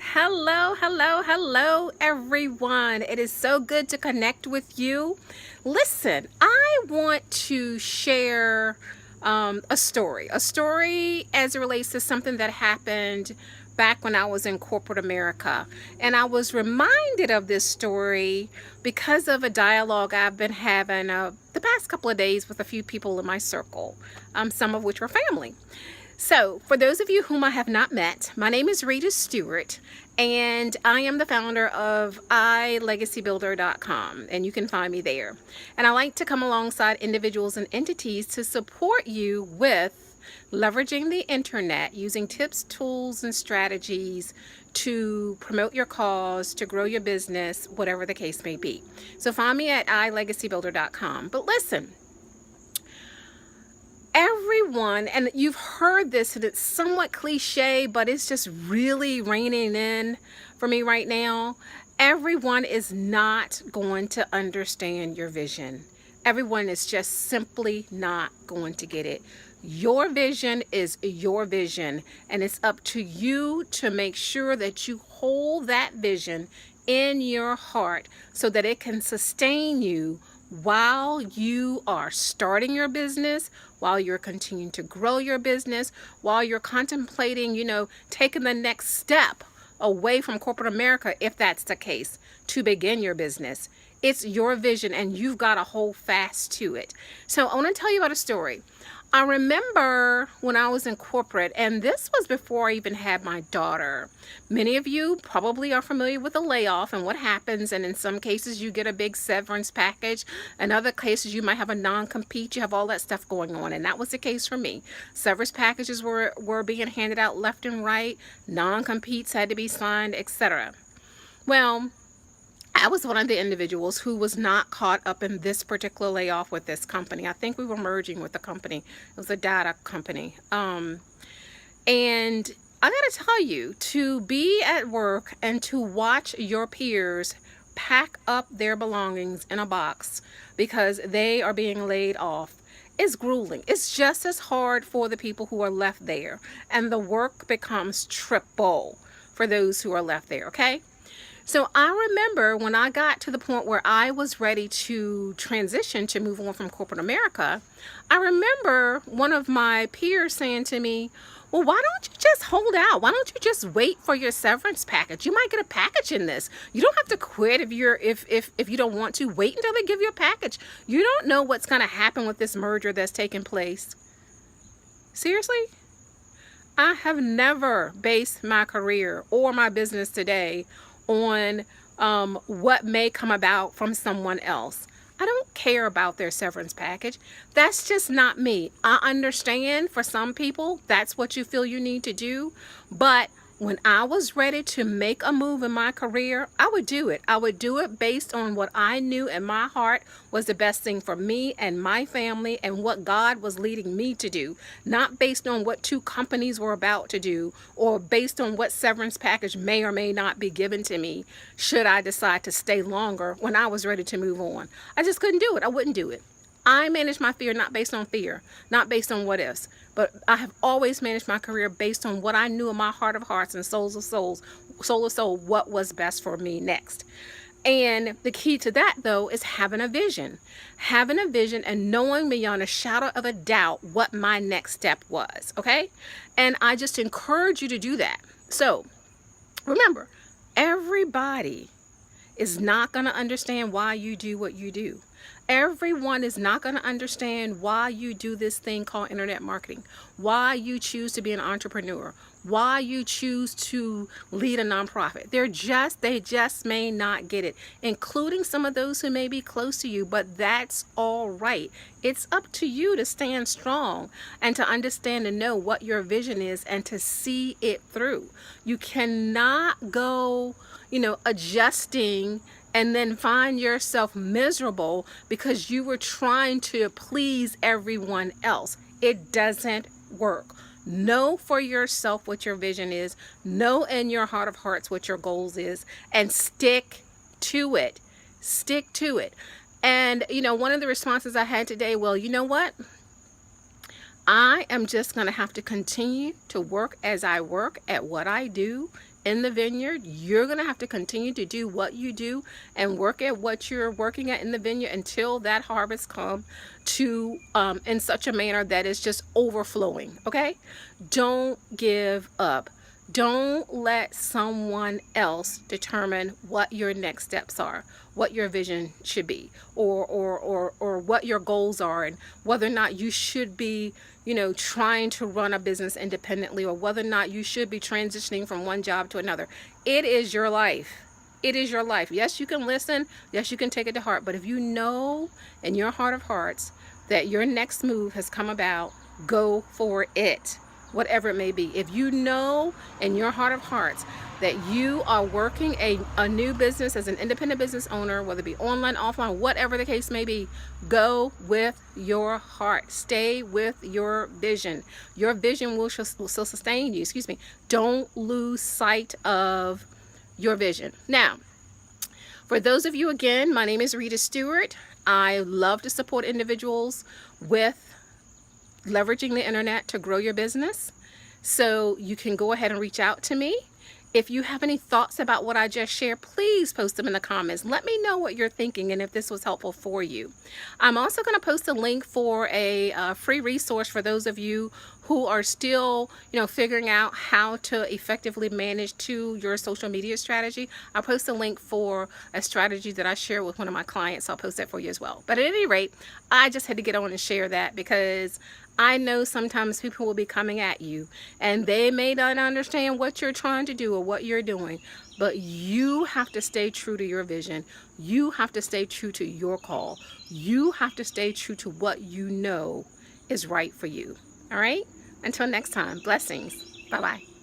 Hello, hello, hello, everyone. It is so good to connect with you. Listen, I want to share a story as it relates to something that happened back when I was in corporate America. And I was reminded of this story because of a dialogue I've been having the past couple of days with a few people in my circle, some of which were family. So, for those of you whom I have not met, my name is Rita Stewart, and I am the founder of iLegacyBuilder.com, and you can find me there. And I like to come alongside individuals and entities to support you with leveraging the internet using tips, tools, and strategies to promote your cause, to grow your business, whatever the case may be. So, find me at iLegacyBuilder.com. But listen, everyone, and you've heard this and it's somewhat cliche, but it's just really reining in for me right now. Everyone is not going to understand your vision. Everyone is just simply not going to get it. Your vision is your vision, and it's up to you to make sure that you hold that vision in your heart so that it can sustain you while you are starting your business, while you're continuing to grow your business, while you're contemplating, taking the next step away from corporate America, if that's the case, to begin your business. It's your vision and you've got to hold fast to it. So I want to tell you about a story. I remember when I was in corporate, and this was before I even had my daughter. Many of you probably are familiar with a layoff and what happens, and in some cases you get a big severance package. In other cases you might have a non-compete, you have all that stuff going on, and that was the case for me. Severance packages were being handed out left and right, non-competes had to be signed, etc. Well, I was one of the individuals who was not caught up in this particular layoff with this company. I think we were merging with the company. It was a data company. And I got to tell you, to be at work and to watch your peers pack up their belongings in a box because they are being laid off is grueling. It's just as hard for the people who are left there. And the work becomes triple for those who are left there, okay? So I remember when I got to the point where I was ready to transition to move on from corporate America, I remember one of my peers saying to me, well, why don't you just hold out? Why don't you just wait for your severance package? You might get a package in this. You don't have to quit if you don't want to. Wait until they give you a package. You don't know what's going to happen with this merger that's taking place. Seriously? I have never based my career or my business today on what may come about from someone else. I don't care about their severance package. That's just not me. I understand for some people that's what you feel you need to do, but when I was ready to make a move in my career, I would do it. I would do it based on what I knew in my heart was the best thing for me and my family and what God was leading me to do, not based on what two companies were about to do or based on what severance package may or may not be given to me should I decide to stay longer when I was ready to move on. I just couldn't do it. I wouldn't do it. I manage my fear not based on fear, not based on what ifs, but I have always managed my career based on what I knew in my heart of hearts and souls of souls, soul of soul, what was best for me next. And the key to that, though, is having a vision and knowing beyond a shadow of a doubt what my next step was. Okay. And I just encourage you to do that. So remember, everybody is not going to understand why you do what you do. Everyone is not going to understand why you do this thing called internet marketing, why you choose to be an entrepreneur, why you choose to lead a nonprofit. They just may not get it, including some of those who may be close to you, but that's all right. It's up to you to stand strong and to understand and know what your vision is and to see it through. You cannot go, adjusting and then find yourself miserable because you were trying to please everyone else. It doesn't work. Know for yourself what your vision is. Know in your heart of hearts what your goals is, and stick to it. Stick to it. And, one of the responses I had today, well, you know what? I am just going to have to continue to work as I work at what I do in the vineyard, you're going to have to continue to do what you do and work at what you're working at in the vineyard until that harvest comes to in such a manner that is just overflowing. Okay? Don't give up. Don't let someone else determine what your next steps are, what your vision should be, or what your goals are, and whether or not you should be, trying to run a business independently, or whether or not you should be transitioning from one job to another. It is your life. It is your life. Yes, you can listen. Yes, you can take it to heart. But if you know in your heart of hearts that your next move has come about, go for it. Whatever it may be. If you know in your heart of hearts that you are working a new business as an independent business owner, whether it be online, offline, whatever the case may be, go with your heart. Stay with your vision. Your vision will still sustain you. Don't lose sight of your vision. Now, for those of you, again, my name is Rita Stewart. I love to support individuals with leveraging the internet to grow your business. So you can go ahead and reach out to me. If you have any thoughts about what I just shared, please post them in the comments. Let me know what you're thinking and if this was helpful for you. I'm also going to post a link for a free resource for those of you who are still, figuring out how to effectively manage your social media strategy. I'll post a link for a strategy that I share with one of my clients. I'll post that for you as well. But at any rate, I just had to get on and share that because I know sometimes people will be coming at you and they may not understand what you're trying to do or what you're doing, but you have to stay true to your vision. You have to stay true to your call. You have to stay true to what you know is right for you. All right? Until next time, blessings. Bye-bye.